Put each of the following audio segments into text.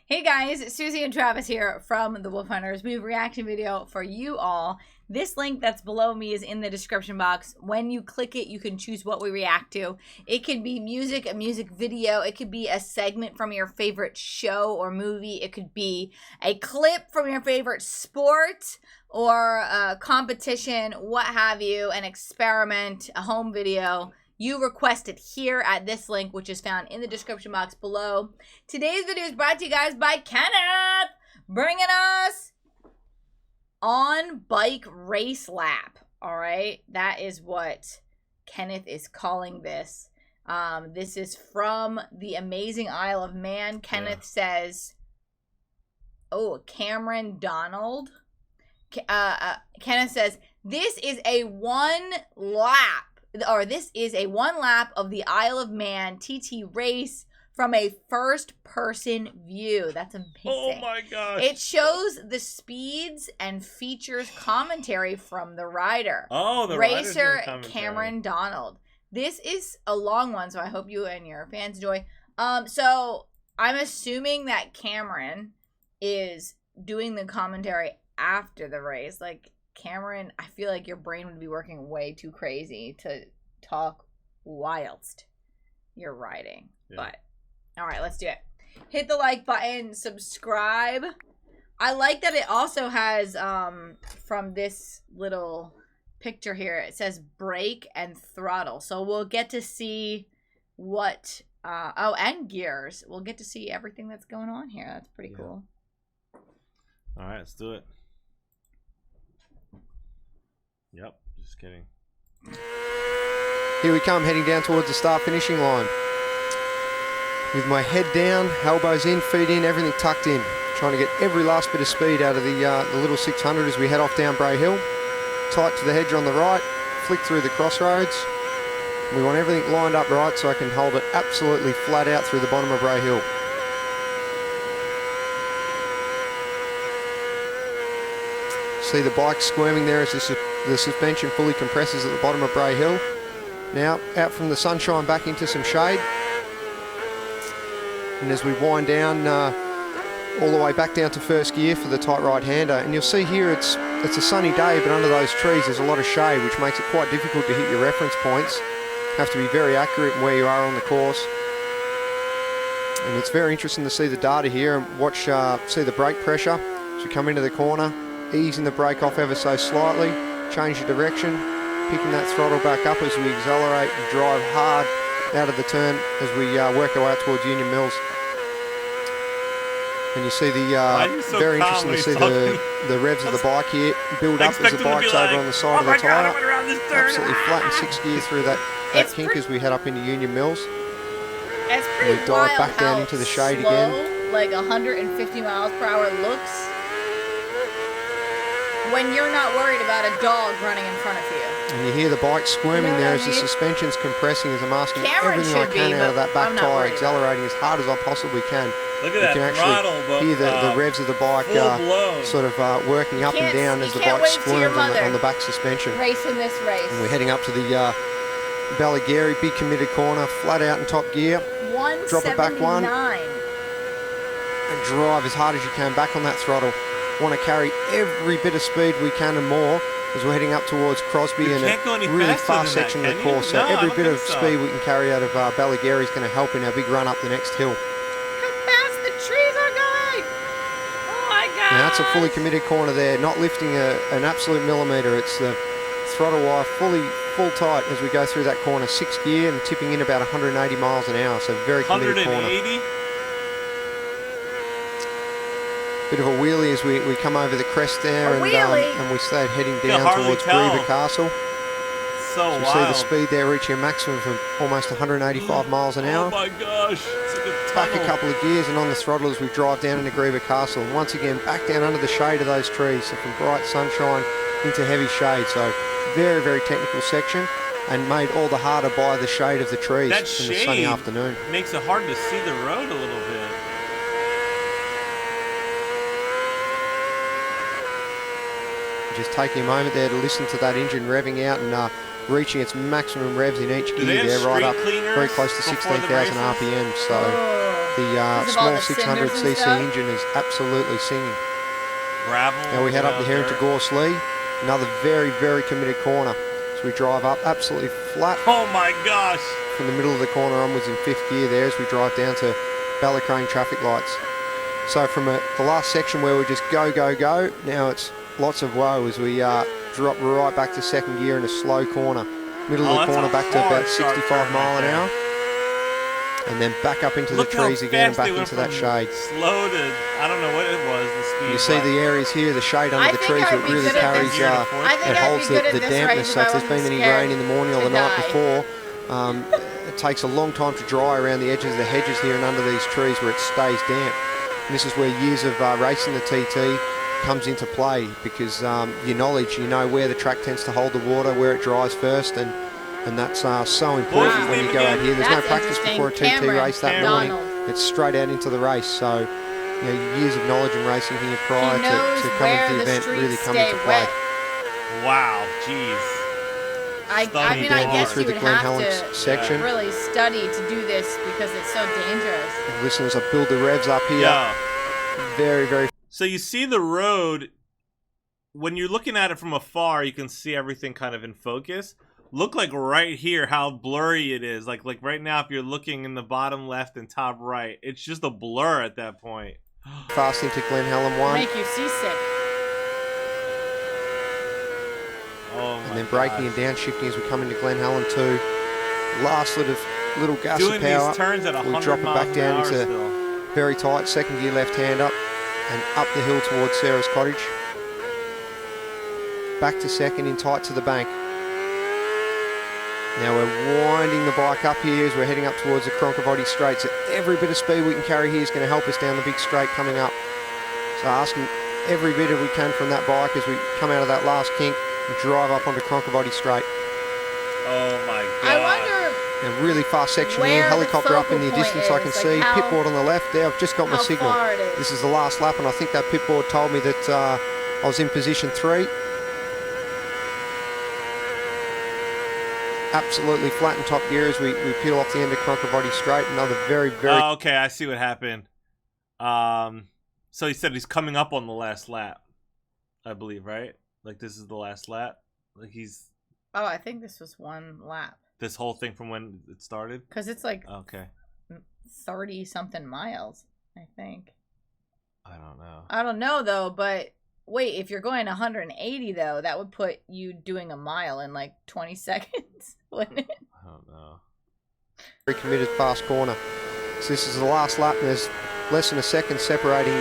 Hey guys, Susie and Travis here from the Wolf Hunters. We have a reaction video for you all. This link that's below me is in the description box. When you click it, you can choose what we react to. It could be music, a music video. It could be a segment from your favorite show or movie. It could be a clip from your favorite sport or a competition, what have you, an experiment, a home video. You request it here at this link, which is found in the description box below. Today's video is brought to you guys by Kenneth, bringing us On Bike Race Lap. All right, that is what Kenneth is calling this. This is from the amazing Isle of Man. Kenneth says, oh, Cameron Donald. Kenneth says, this is a one lap of the Isle of Man TT race from a first-person view. That's amazing. Oh my gosh. It shows the speeds and features commentary from the rider. Oh, the racer Cameron Donald. This is a long one, so I hope you and your fans enjoy. So I'm assuming that Cameron is doing the commentary after the race. Like, Cameron, I feel like your brain would be working way too crazy to talk whilst you're riding. Yeah. But, all right, let's do it. Hit the like button, subscribe. I like that it also has, from this little picture here, it says brake and throttle. So we'll get to see what, oh, and gears. We'll get to see everything that's going on here. That's pretty cool. All right, let's do it. Yep, just kidding. Here we come, heading down towards the start finishing line. With my head down, elbows in, feet in, everything tucked in. Trying to get every last bit of speed out of the little 600 as we head off down Bray Hill. Tight to the hedge on the right, flick through the crossroads. We want everything lined up right so I can hold it absolutely flat out through the bottom of Bray Hill. See the bike squirming there as the suspension fully compresses at the bottom of Bray Hill. Now out from the sunshine back into some shade. And as we wind down all the way back down to first gear for the tight right-hander. And you'll see here it's a sunny day, but under those trees there's a lot of shade, which makes it quite difficult to hit your reference points. Have to be very accurate in where you are on the course. And it's very interesting to see the data here and watch, see the brake pressure as we come into the corner. Easing the brake off ever so slightly, change the direction, picking that throttle back up as we accelerate and drive hard out of the turn as we work our way out towards Union Mills. And you see the, very interesting to see the revs of the bike here build up as the bike's over on the side of the tyre. Absolutely flat in 6th gear through that kink as we head up into Union Mills. It's pretty we dive back down into the shade again. Like 150 miles per hour looks when you're not worried about a dog running in front of you. And you hear the bike squirming there as the suspension's compressing as I'm asking everything I can out of that back tyre, accelerating as hard as I possibly can. Look at that throttle, but hear the revs of the bike sort of working up and down as the bike squirms on the back suspension. Racing this race. And we're heading up to the Ballygarry big committed corner, flat out in top gear. Drop it back one. And drive as hard as you can back on that throttle. Want to carry every bit of speed we can and more as we're heading up towards Crosby and a really fast section of the course. So every bit of speed we can carry out of Ballygarry is going to help in our big run up the next hill. How fast the trees are going! Oh my God! Now that's a fully committed corner there, not lifting an absolute millimetre. It's the throttle wire full tight as we go through that corner. 6th gear and tipping in about 180 miles an hour. So very committed corner. 180? Bit of a wheelie as we come over the crest there, and we start heading down towards Griever Castle. So you see the speed there reaching a maximum of almost 185 miles an hour. Oh my gosh! It's like a back a couple of gears and on the throttle as we drive down into Griever Castle. And once again, back down under the shade of those trees, so from bright sunshine into heavy shade. So very, very technical section, and made all the harder by the shade of the trees in the sunny afternoon. Makes it hard to see the road a little bit. Just taking a moment there to listen to that engine revving out and reaching its maximum revs in each Do they gear have there, right street up cleaners very close to before the 16,000 races? RPM. So Oh. the Because of all small the cinders and 600cc stuff? engine is absolutely singing. Gravel. Now we head up the here into Gorse Lee, another very, very committed corner. So we drive up absolutely flat Oh my gosh. from the middle of the corner onwards in 5th gear there as we drive down to Ballacrane traffic lights. So from the last section where we just go, go, go, now it's lots of woe as we drop right back to 2nd gear in a slow corner. Middle of the corner back to about 65 mile an hour. And then back up into the trees again and back into that shade. Slow to, I don't know what it was, the speed. You see the areas here, the shade under the trees where it really carries, it holds the dampness. So if there's been any rain in the morning or the night before, it takes a long time to dry around the edges of the hedges here and under these trees where it stays damp. And this is where years of racing the TT comes into play, because your knowledge, you know where the track tends to hold the water, where it dries first, and that's so important when you go out here. There's no practice before a TT race that morning. It's straight out into the race. So, you know, years of knowledge in racing here prior to coming to the event really come into play. Wow, jeez. I mean, I guess through you the would Glen have Helens to section. really study to do this because it's so dangerous. Listeners, I build the revs up here. Yeah. Very, very. So you see the road, when you're looking at it from afar, you can see everything kind of in focus. Look like right here how blurry it is. Like right now, if you're looking in the bottom left and top right, it's just a blur at that point. Fast into Glen Helen 1. Make you seasick. Oh my And then braking and downshifting as we come into Glen Helen 2. Last little gas Doing of power. these turns at 100 We'll drop it miles back an down hour into still. very tight 2nd gear left hand up and up the hill towards Sarah's cottage. Back to 2nd in tight to the bank. Now we're winding the bike up here as we're heading up towards the Cronkivody Straight. So every bit of speed we can carry here is going to help us down the big straight coming up. So asking every bit of we can from that bike as we come out of that last kink and drive up onto Cronkivody Straight. Oh my god. I wonder A really fast section where here, helicopter up in the focal point distance I can is, see. like Pit board on the left there, I've just got my how signal. far it is. This is the last lap and I think that pit board told me that I was in position 3. Absolutely flat in top gear as we peel off the end of Cronkivody Straight. Another very, very... Oh, okay, I see what happened. So he said he's coming up on the last lap, I believe, right? Like this is the last lap? Like he's... Oh, I think this was one lap. This whole thing from when it started? Because it's like Okay. 30-something miles, I think. I don't know. I don't know, though, but... Wait, if you're going 180, though, that would put you doing a mile in like 20 seconds, wouldn't it? I don't know. Very committed fast corner. So this is the last lap and there's less than a second separating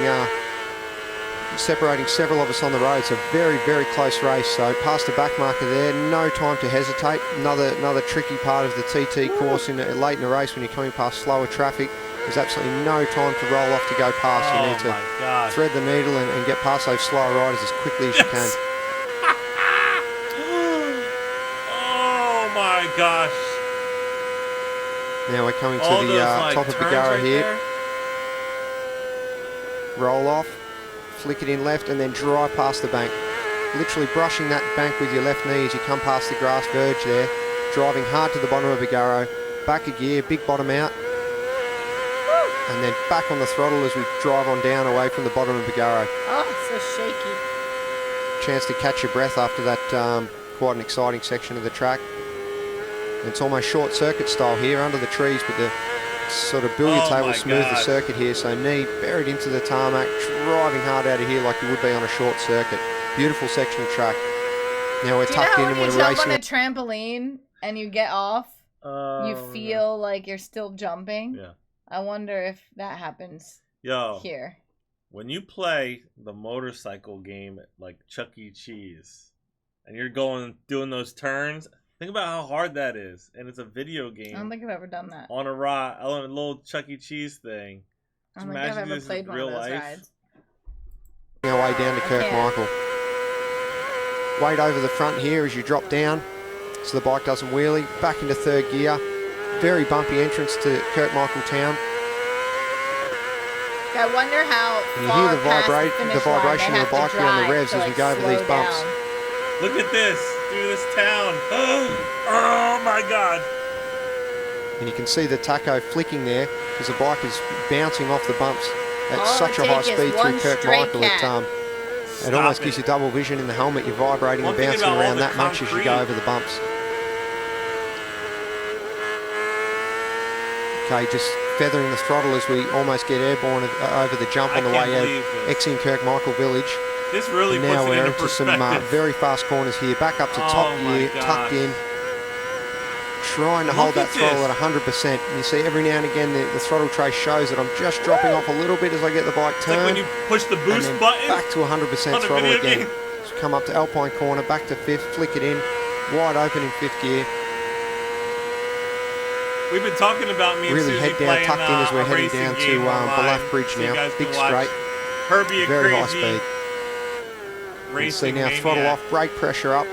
several of us on the road. So very, very close race. So past the back marker there, no time to hesitate. Another tricky part of the TT course late in the race when you're coming past slower traffic. There's absolutely no time to roll off to go past. You need to thread the needle and get past those slower riders as quickly as you can. Oh my gosh. Now we're coming to the top of Barra here. There? Roll off, flick it in left and then drive past the bank. Literally brushing that bank with your left knee as you come past the grass verge there. Driving hard to the bottom of Barra. Back a gear, big bottom out. And then back on the throttle as we drive on down away from the bottom of Barra. Oh, it's so shaky. Chance to catch your breath after that quite an exciting section of the track. And it's almost short circuit style here under the trees, but the sort of billiard table smooth the circuit here. So knee buried into the tarmac, driving hard out of here like you would be on a short circuit. Beautiful section of track. Now we're tucked in and we're racing. You jump on a trampoline and you get off, you feel like you're still jumping. Yeah. I wonder if that happens here. When you play the motorcycle game like Chuck E. Cheese and you're doing those turns, think about how hard that is. And it's a video game. I don't think I've ever done that. On a little Chuck E. Cheese thing. I don't think I've ever played one of those rides. Our way down to Kirkmichael. Weight over the front here as you drop down so the bike doesn't wheelie. Back into 3rd gear. Very bumpy entrance to Kirkmichael town. I wonder how and you hear the vibration of the bike here on the revs as we go over these bumps. Look at this. through this town. Oh my god. And you can see the tacho flicking there because the bike is bouncing off the bumps at All such a it high takes is speed one through Kirk stray Michael. cat. It almost gives you double vision in the helmet. You're vibrating One and thing bouncing about all around the that much as you go concrete- over the bumps. Okay, just feathering the throttle as we almost get airborne over the jump on the way out, exiting Kirk Michael Village. This really And now puts it we're into into some perspective. very fast corners here. Back up to top Oh my gear, gosh. tucked in. Trying to Look hold that at throttle this. at 100%. And you see every now and again the throttle trace shows that I'm just dropping off a little bit as I get the bike It's like turned. when you push the and boost then button. back to 100% on a throttle video again. game. Just come up to Alpine corner, back to fifth, flick it in, wide open in fifth gear. We've been talking about me and Really Susie head down, playing, tucked in as we're a heading racing down game to online, Bluff Bridge so you now. guys Big can watch straight, Herbie a very high crazy speed. You racing see now maniac. throttle off, brake pressure up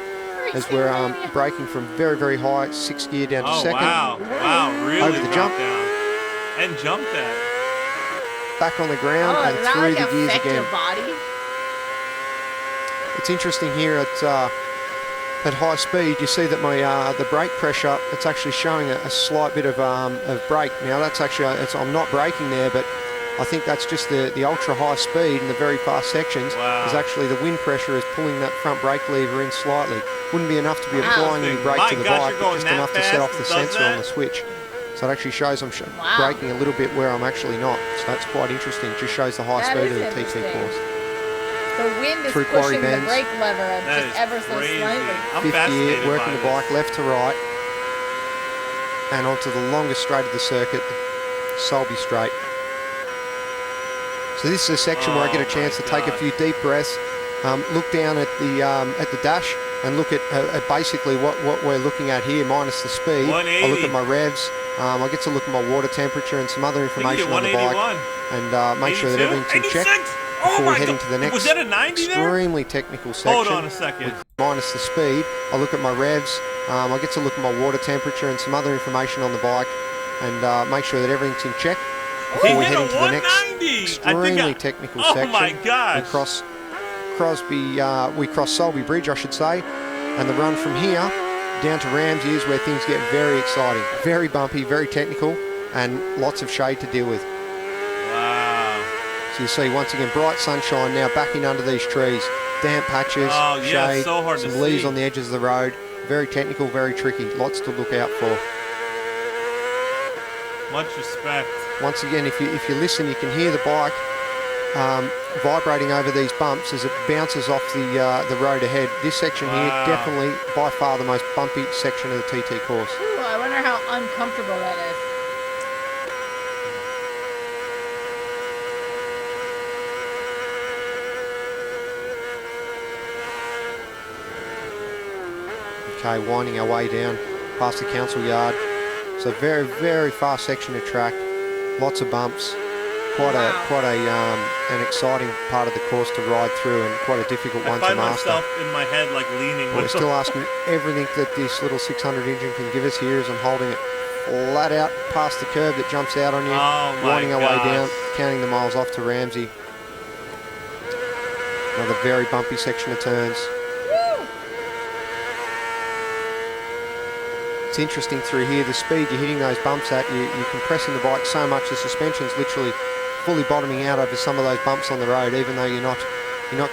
as we're braking from very, very high, sixth gear down to Oh second. wow, really Over the jump. dropped down and jumped that. Back on the ground Oh, and does that through like the gears affect again. your body? It's interesting here at high speed. You see that my the brake pressure, it's actually showing a slight bit of brake. Now that's actually I'm not braking there, but I think that's just the ultra high speed and the very fast sections. Wow. Is actually the wind pressure is pulling that front brake lever in slightly. Wouldn't be enough to be Wow. applying any brake My to the gosh, bike, you're but going just that enough to set fast off the and does sensor on that? the switch. So it actually shows I'm Wow. braking a little bit where I'm actually not. So that's quite interesting. It just shows the high That speed is of the TT interesting. course. The wind is Through quarry pushing the bends. brake lever That just is ever so crazy. slightly. I'm Fifth fascinated gear, working by the this. bike left to right, and onto the longest straight of the circuit, Solby Straight. So this is a section where I get a Oh chance to my take a gosh. few deep breaths, look down at the dash, and look at basically what we're looking at here, minus the speed. I look 180. at my revs. I get to look at my water temperature and some other I think you information did on the bike, 181. and make sure that 82? everything's in check 86? Oh before my we head god. into the next Was that a 90 there? extremely technical section. Hold on a second. Minus the speed, I look at my revs, I get to look at my water temperature and some other information on the bike, and make sure that everything's in check He before we hit head a into the next 190. extremely technical Oh section. my gosh. We cross Solby Bridge, I should say, and the run from here down to Ramsey is where things get very exciting, very bumpy, very technical, and lots of shade to deal with. Wow. So you see once again bright sunshine now backing under these trees, damp patches, Oh, yeah, shade, so hard to some leaves see. on the edges of the road. Very technical, very tricky. Lots to look out for. Much respect. Once again, if you listen, you can hear the bike vibrating over these bumps as it bounces off the road ahead. This section here, Wow. definitely by far the most bumpy section of the TT course. Ooh, I wonder how uncomfortable that is. Okay, winding our way down past the council yard. So very, very fast section of track. Lots of bumps. Quite an exciting part of the course to ride through, and quite a difficult I one to find master. myself in my head like leaning. We're with still asking everything that this little 600 engine can give us here as I'm holding it flat out past the curb that jumps out on you. Oh my winding our way down, gosh. counting the miles off to Ramsey. Another very bumpy section of turns. It's interesting through here, the speed you're hitting those bumps at, you're compressing the bike so much the suspension's literally fully bottoming out over some of those bumps on the road, even though you're not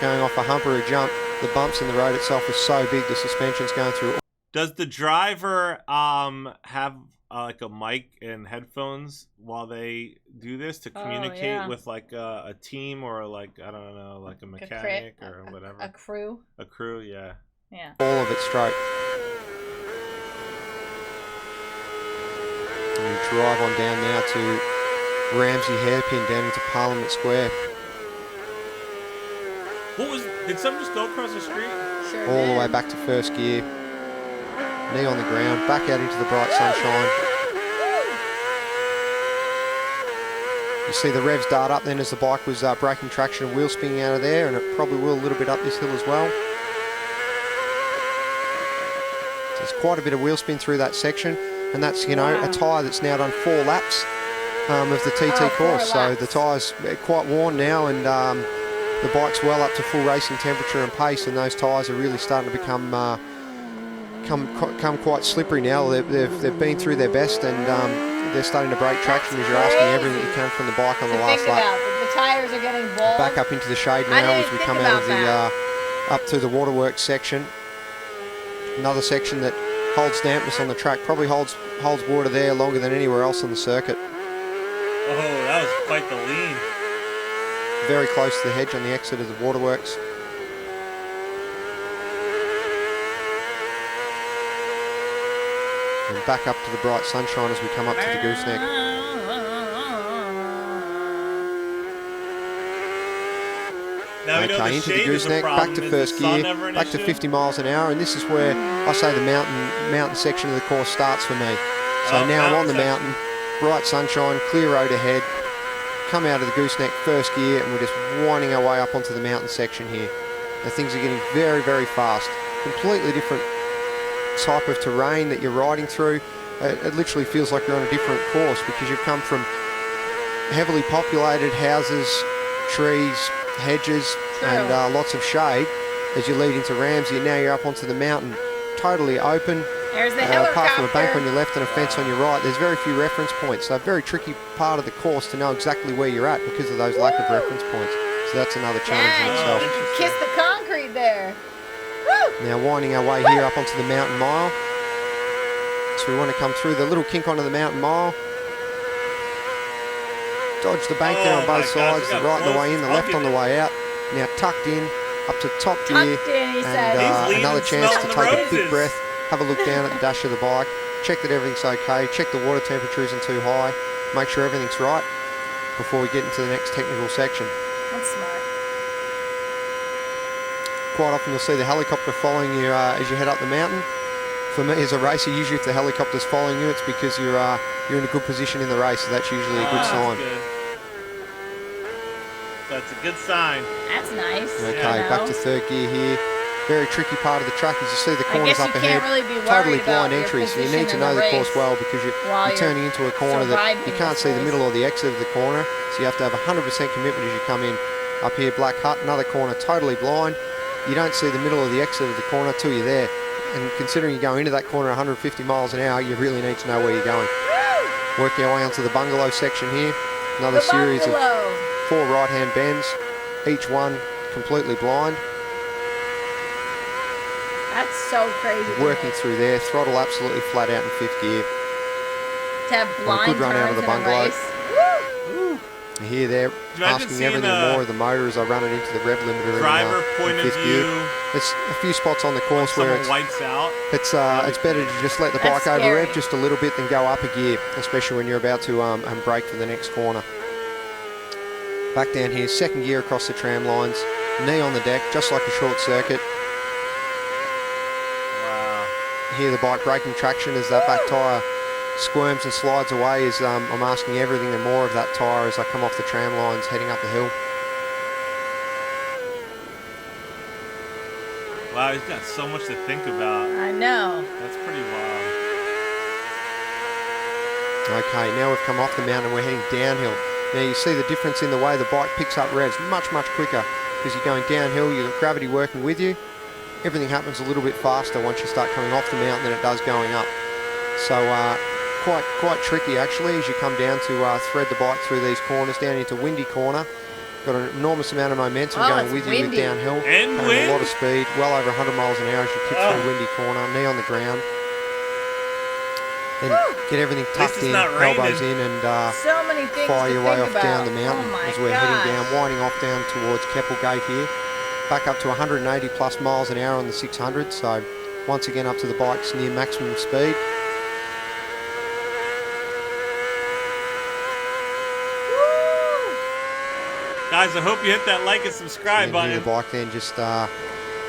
going off a hump or a jump. The bumps in the road itself is so big, the suspension's going through. Does the driver have like a mic and headphones while they do this to communicate yeah. with like a team or like, I don't know, like a mechanic or whatever? A crew. A crew, yeah. Yeah. All of it straight. And we drive on down now to Ramsey hairpin down into Parliament Square. Did someone just go across the street? Sure All the did. way back to first gear. Knee on the ground, back out into the bright sunshine. You see the revs dart up then as the bike was breaking traction and wheel spinning out of there, and it probably will a little bit up this hill as well. So there's quite a bit of wheel spin through that section, and that's, a tyre that's now done 4 laps of the TT course. So the tyre's quite worn now, and the bike's well up to full racing temperature and pace, and those tyres are really starting to become come quite slippery now. They've been through their best, and they're starting to break traction as you're asking everything that you can from the bike on the last lap. The tires are getting bald. Back up into the shade now as we come out of the up to the waterworks section. Another section that holds dampness on the track, probably holds water there longer than anywhere else on the circuit. Oh, that was quite the lean. Very close to the hedge on the exit of the waterworks. And back up to the bright sunshine as we come up to the gooseneck. Now we know Okay, the into the shade is a gooseneck, problem. back to Is first the sun gear, ever an back to issue? 50 miles an hour, and this is where I say the mountain section of the course starts for me. So now I'm on the mountain, bright sunshine, clear road ahead, come out of the gooseneck first gear, and we're just winding our way up onto the mountain section here. Now things are getting very, very fast. Completely different type of terrain that you're riding through. It literally feels like you're on a different course because you've come from heavily populated houses, trees, hedges, and lots of shade as you lead into Ramsey. Now you're up onto the mountain, totally open. There's the helicopter. Apart from a bank on your left and a fence on your right, there's very few reference points. So a very tricky part of the course to know exactly where you're at because of those lack of reference points. So that's another challenge in itself. You can kiss the concrete there. Woo! Now winding our way here up onto the mountain mile. So we want to come through the little kink onto the mountain mile. Dodge the bank there on both sides, the right on the way in, the left on the way out. Now tucked in, up to top gear, and another chance to take a big breath, have a look down at the dash of the bike, check that everything's okay, check the water temperature isn't too high, make sure everything's right before we get into the next technical section. That's smart. Quite often you'll see the helicopter following you as you head up the mountain. For me as a racer, usually if the helicopter's following you, it's because you're in a good position in the race, so that's usually a good sign. That's a good sign. That's nice. Okay, back to third gear here. Very tricky part of the track as you see the corners up ahead. Really be totally blind entry, so you need to know the course well because you're turning into a corner that you can't see the middle or the exit of the corner, so you have to have 100% commitment as you come in. Up here, Black Hut, another corner, totally blind. You don't see the middle or the exit of the corner till you're there. And considering you go into that corner 150 miles an hour, you really need to know where you're going. Working our way onto the bungalow section here. Another series of 4 right-hand bends, each one completely blind. That's so crazy. Working through there, throttle absolutely flat out in 5th gear. To have blind good run out of the bungalow. Here they're Imagine asking everything more of the motor as I run it into the rev limiter driver in point of 5th view. gear. There's a few spots on the course where it's whites out. It's better to just let the bike over rev just a little bit than go up a gear, especially when you're about to brake for the next corner. Back down here, 2nd gear across the tram lines, knee on the deck, just like a short circuit. Wow. Hear the bike breaking traction as that back tyre squirms and slides away as I'm asking everything and more of that tyre as I come off the tram lines heading up the hill. Wow, he's got so much to think about. I know. That's pretty wild. Okay, now we've come off the mountain, we're heading downhill. Now you see the difference in the way the bike picks up revs much quicker because you're going downhill, you've got gravity working with you. Everything happens a little bit faster once you start coming off the mountain than it does going up. So quite tricky actually as you come down to thread the bike through these corners down into Windy Corner. Got an enormous amount of momentum going with you with downhill. And a lot of speed, well over 100 miles an hour as you kick through Windy Corner, knee on the ground. Then get everything tucked in, elbows in, and so many things fire your way off about. down the mountain as we're heading down, winding off down towards Keppelgate here. Back up to 180 plus miles an hour on the 600, so once again up to the bikes near maximum speed. Guys, I hope you hit that like and subscribe button. The bike then just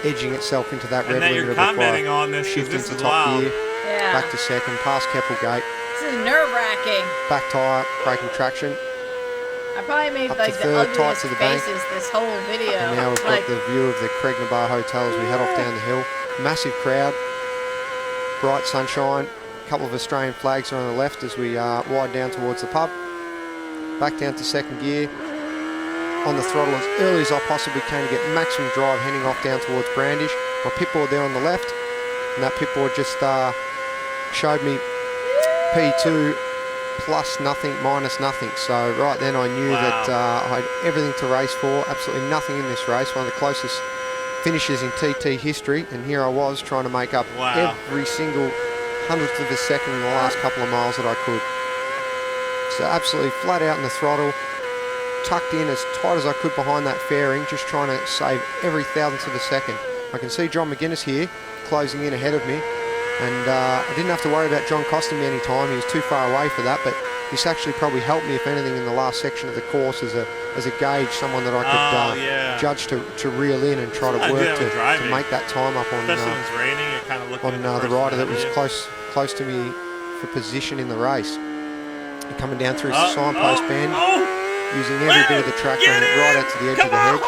edging itself into that rev and that you're limiter commenting before on this, shift this into is top wild. gear. Yeah. Back to 2nd, past Keppelgate. This is nerve-wracking. Back tyre, braking traction. I probably made Up like to the third, tight ugliest to the bank. faces this whole video. And now we've got the view of the Craignabar Hotel as we head off down the hill. Massive crowd, bright sunshine. A couple of Australian flags are on the left as we wide down towards the pub. Back down to 2nd gear. On the throttle as early as I possibly can to get maximum drive heading off down towards Brandish. My pit board there on the left. And that pit board just showed me P2 plus nothing, minus nothing. So right then I knew that I had everything to race for, absolutely nothing in this race, one of the closest finishes in TT history, and here I was trying to make up every single hundredth of a second in the last couple of miles that I could. So absolutely flat out in the throttle, tucked in as tight as I could behind that fairing, just trying to save every thousandth of a second. I can see John McGuinness here closing in ahead of me, and I didn't have to worry about John costing me any time. He was too far away for that, but this actually probably helped me, if anything, in the last section of the course as a gauge, someone that I could judge to reel in and try to work to make that time up on, especially when it's raining. You're kind of looking on the rider that was close to me for position in the race. And coming down through the signpost bend, using every bit of the track, running it right out to the edge of the hedge.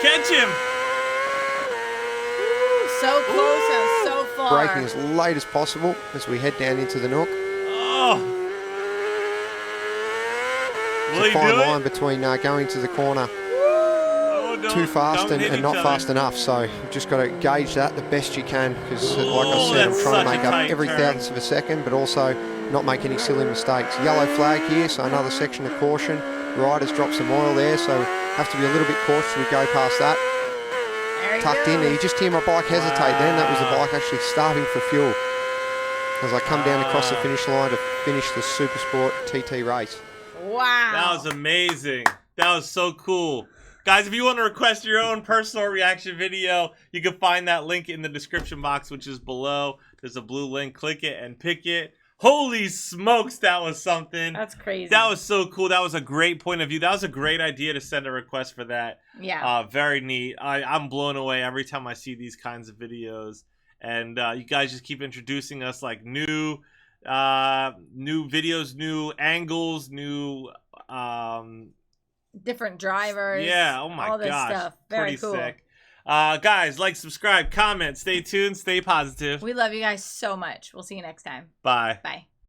Catch him! So close and so far. Braking as late as possible as we head down into the nook. There's a fine line between going to the corner too fast and not fast enough. So you've just got to gauge that the best you can, because like I said, I'm trying to make up every thousandth of a second, but also not make any silly mistakes. Yellow flag here, so another section of caution. Riders drop some oil there, so have to be a little bit cautious as we go past that. Tucked in, you just hear my bike hesitate then. That was the bike actually starving for fuel as I come down across the finish line to finish the Super Sport TT race. Wow. That was amazing. That was so cool. Guys, if you want to request your own personal reaction video, you can find that link in the description box, which is below. There's a blue link. Click it and pick it. Holy smokes, that was something. That's crazy. That was so cool. That was a great point of view. That was a great idea to send a request for that. Yeah. Very neat. I'm blown away every time I see these kinds of videos. And you guys just keep introducing us like new videos, new angles, new different drivers. Yeah, oh my all this gosh. Stuff. Very Pretty cool. sick. Guys, like, subscribe, comment, stay tuned, stay positive. We love you guys so much. We'll see you next time. Bye. Bye.